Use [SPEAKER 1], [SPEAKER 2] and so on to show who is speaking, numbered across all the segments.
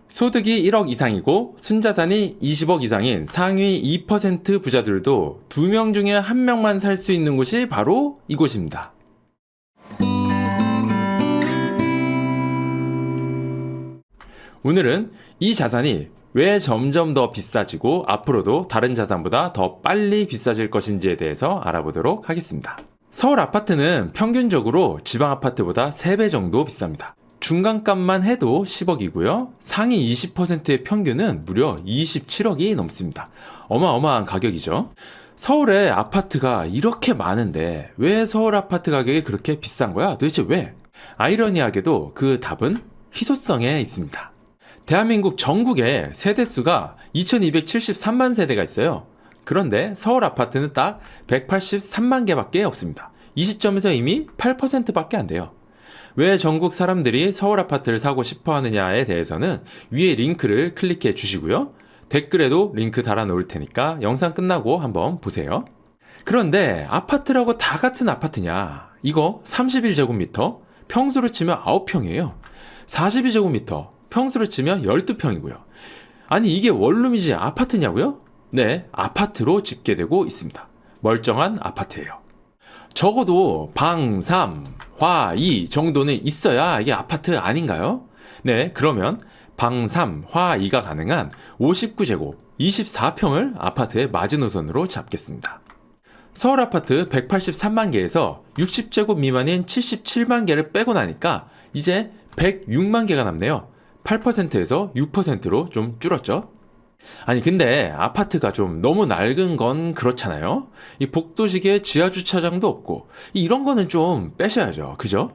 [SPEAKER 1] 소득이 1억 이상이고 순자산이 20억 이상인 상위 2% 부자들도 2명 중에 1명만 살 수 있는 곳이 바로 이곳입니다. 오늘은 이 자산이 왜 점점 더 비싸지고 앞으로도 다른 자산보다 더 빨리 비싸질 것인지에 대해서 알아보도록 하겠습니다. 서울 아파트는 평균적으로 지방 아파트보다 3배 정도 비쌉니다. 중간값만 해도 10억이고요. 상위 20%의 평균은 무려 27억이 넘습니다. 어마어마한 가격이죠. 서울에 아파트가 이렇게 많은데 왜 서울 아파트 가격이 그렇게 비싼 거야? 도대체 왜? 아이러니하게도 그 답은 희소성에 있습니다. 대한민국 전국에 세대수가 2273만 세대가 있어요. 그런데 서울 아파트는 딱 183만 개밖에 없습니다. 이 시점에서 이미 8%밖에 안 돼요. 왜 전국 사람들이 서울 아파트를 사고 싶어 하느냐에 대해서는 위에 링크를 클릭해 주시고요. 댓글에도 링크 달아 놓을 테니까 영상 끝나고 한번 보세요. 그런데 아파트라고 다 같은 아파트냐? 이거 31제곱미터, 평수로 치면 9평이에요. 42제곱미터, 평수로 치면 12평이고요. 아니 이게 원룸이지 아파트냐고요? 네, 아파트로 집계되고 있습니다. 멀쩡한 아파트예요. 적어도 방 3, 화 2 정도는 있어야 이게 아파트 아닌가요? 네, 그러면 방 3, 화 2가 가능한 59제곱, 24평을 아파트의 마지노선으로 잡겠습니다. 서울 아파트 183만 개에서 60제곱 미만인 77만 개를 빼고 나니까 이제 106만 개가 남네요. 8%에서 6%로 좀 줄었죠. 아니 근데 아파트가 좀 너무 낡은 건 그렇잖아요. 이 복도식에 지하주차장도 없고 이런 거는 좀 빼셔야죠. 그죠?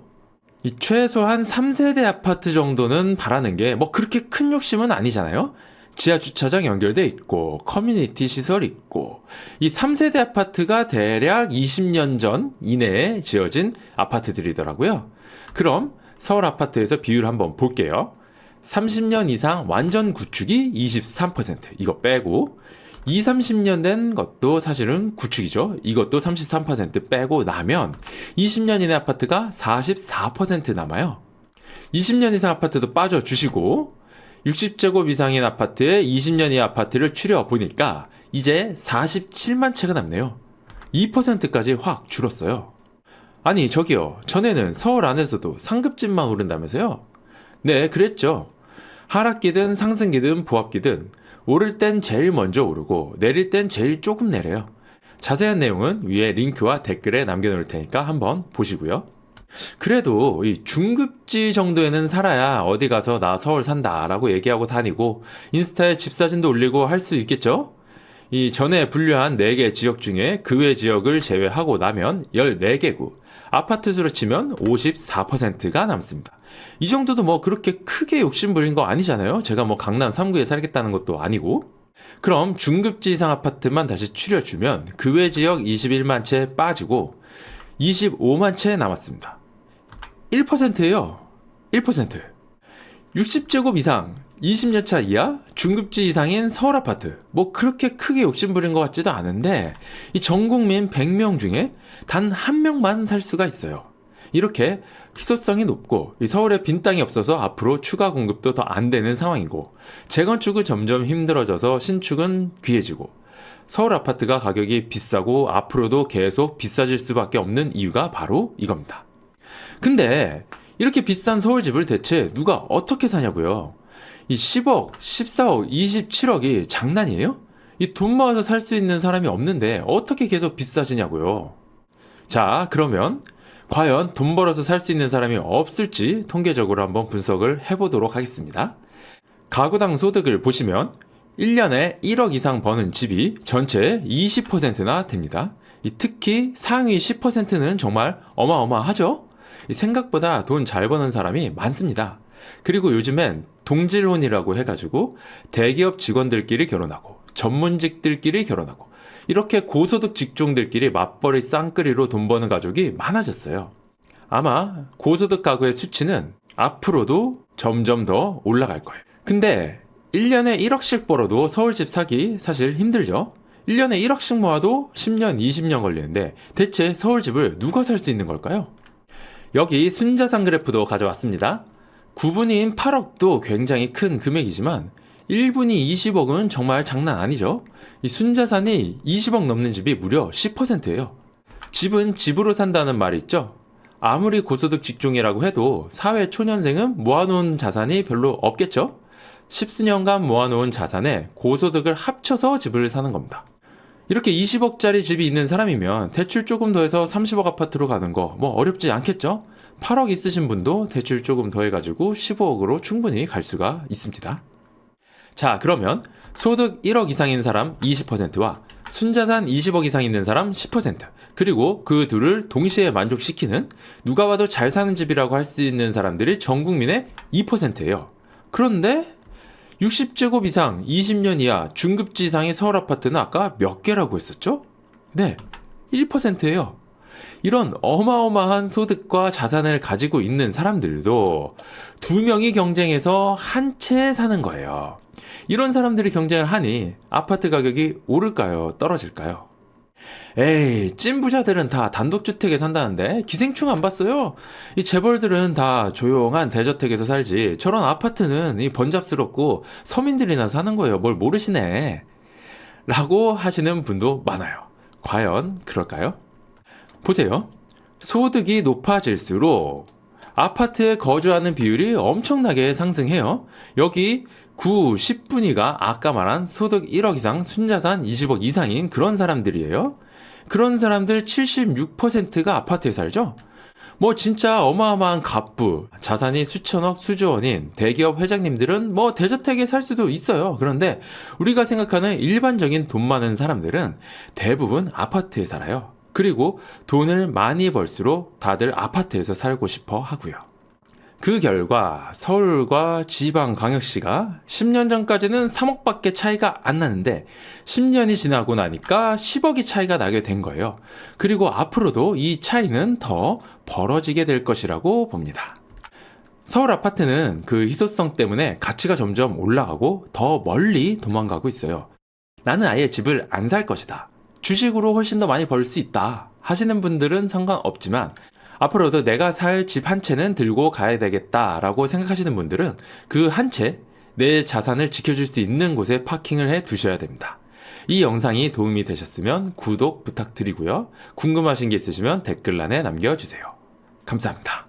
[SPEAKER 1] 이 최소한 3세대 아파트 정도는 바라는 게 뭐 그렇게 큰 욕심은 아니잖아요. 지하주차장 연결돼 있고 커뮤니티 시설 있고 이 3세대 아파트가 대략 20년 전 이내에 지어진 아파트들이더라고요. 그럼 서울 아파트에서 비율 한번 볼게요. 30년 이상 완전 구축이 23%, 이거 빼고 20, 30년 된 것도 사실은 구축이죠. 이것도 33% 빼고 나면 20년 이내 아파트가 44% 남아요. 20년 이상 아파트도 빠져주시고 60제곱 이상인 아파트에 20년 이하 아파트를 추려보니까 이제 47만 채가 남네요. 2%까지 확 줄었어요. 아니 저기요, 전에는 서울 안에서도 상급집만 오른다면서요? 네, 그랬죠. 하락기든 상승기든 보합기든 오를 땐 제일 먼저 오르고 내릴 땐 제일 조금 내려요. 자세한 내용은 위에 링크와 댓글에 남겨놓을 테니까 한번 보시고요. 그래도 이 중급지 정도에는 살아야 어디 가서 나 서울 산다 라고 얘기하고 다니고 인스타에 집 사진도 올리고 할 수 있겠죠? 이 전에 분류한 4개 지역 중에 그 외 지역을 제외하고 나면 14개구, 아파트 수로 치면 54%가 남습니다. 이 정도도 뭐 그렇게 크게 욕심부린 거 아니잖아요. 제가 뭐 강남 3구에 살겠다는 것도 아니고. 그럼 중급지 이상 아파트만 다시 추려주면 그 외 지역 21만 채 빠지고 25만 채 남았습니다. 1%예요. 1%. 60제곱 이상, 20년 차 이하, 중급지 이상인 서울 아파트. 뭐 그렇게 크게 욕심부린 것 같지도 않은데 이 전 국민 100명 중에 단 1명만 살 수가 있어요. 이렇게 희소성이 높고 이 서울에 빈 땅이 없어서 앞으로 추가 공급도 더 안 되는 상황이고 재건축은 점점 힘들어져서 신축은 귀해지고 서울 아파트가 가격이 비싸고 앞으로도 계속 비싸질 수밖에 없는 이유가 바로 이겁니다. 근데 이렇게 비싼 서울집을 대체 누가 어떻게 사냐고요? 이 10억, 14억, 27억이 장난이에요? 이 돈 모아서 살 수 있는 사람이 없는데 어떻게 계속 비싸지냐고요? 자, 그러면 과연 돈 벌어서 살 수 있는 사람이 없을지 통계적으로 한번 분석을 해보도록 하겠습니다. 가구당 소득을 보시면 1년에 1억 이상 버는 집이 전체의 20%나 됩니다. 특히 상위 10%는 정말 어마어마하죠? 생각보다 돈 잘 버는 사람이 많습니다. 그리고 요즘엔 동질혼이라고 해가지고 대기업 직원들끼리 결혼하고 전문직들끼리 결혼하고 이렇게 고소득 직종들끼리 맞벌이 쌍끌이로 돈 버는 가족이 많아졌어요. 아마 고소득 가구의 수치는 앞으로도 점점 더 올라갈 거예요. 근데 1년에 1억씩 벌어도 서울집 사기 사실 힘들죠? 1년에 1억씩 모아도 10년, 20년 걸리는데 대체 서울집을 누가 살 수 있는 걸까요? 여기 순자산 그래프도 가져왔습니다. 9분위인 8억도 굉장히 큰 금액이지만 1분위 20억은 정말 장난 아니죠. 이 순자산이 20억 넘는 집이 무려 10%예요. 집은 집으로 산다는 말이 있죠. 아무리 고소득 직종이라고 해도 사회 초년생은 모아놓은 자산이 별로 없겠죠. 10수년간 모아놓은 자산에 고소득을 합쳐서 집을 사는 겁니다. 이렇게 20억짜리 집이 있는 사람이면 대출 조금 더해서 30억 아파트로 가는 거 뭐 어렵지 않겠죠? 8억 있으신 분도 대출 조금 더해가지고 15억으로 충분히 갈 수가 있습니다. 자, 그러면 소득 1억 이상인 사람 20%와 순자산 20억 이상 있는 사람 10%, 그리고 그 둘을 동시에 만족시키는 누가 봐도 잘 사는 집이라고 할 수 있는 사람들이 전 국민의 2%예요. 그런데 60제곱 이상 20년 이하 중급지 이상의 서울 아파트는 아까 몇 개라고 했었죠? 네, 1%예요. 이런 어마어마한 소득과 자산을 가지고 있는 사람들도 두 명이 경쟁해서 한 채 사는 거예요. 이런 사람들이 경쟁을 하니 아파트 가격이 오를까요? 떨어질까요? 에이, 찐부자들은 다 단독주택에 산다는데 기생충 안 봤어요? 이 재벌들은 다 조용한 대저택에서 살지 저런 아파트는 이 번잡스럽고 서민들이나 사는 거예요. 뭘 모르시네 라고 하시는 분도 많아요. 과연 그럴까요? 보세요. 소득이 높아질수록 아파트에 거주하는 비율이 엄청나게 상승해요. 여기 9, 10분위가 아까 말한 소득 1억 이상, 순자산 20억 이상인 그런 사람들이에요. 그런 사람들 76%가 아파트에 살죠? 뭐 진짜 어마어마한 갑부, 자산이 수천억, 수조원인 대기업 회장님들은 뭐 대저택에 살 수도 있어요. 그런데 우리가 생각하는 일반적인 돈 많은 사람들은 대부분 아파트에 살아요. 그리고 돈을 많이 벌수록 다들 아파트에서 살고 싶어 하고요. 그 결과 서울과 지방광역시가 10년 전까지는 3억밖에 차이가 안 나는데 10년이 지나고 나니까 10억이 차이가 나게 된 거예요. 그리고 앞으로도 이 차이는 더 벌어지게 될 것이라고 봅니다. 서울 아파트는 그 희소성 때문에 가치가 점점 올라가고 더 멀리 도망가고 있어요. 나는 아예 집을 안 살 것이다. 주식으로 훨씬 더 많이 벌 수 있다 하시는 분들은 상관없지만 앞으로도 내가 살 집 한 채는 들고 가야 되겠다라고 생각하시는 분들은 그 한 채, 내 자산을 지켜줄 수 있는 곳에 파킹을 해 두셔야 됩니다. 이 영상이 도움이 되셨으면 구독 부탁드리고요. 궁금하신 게 있으시면 댓글란에 남겨주세요. 감사합니다.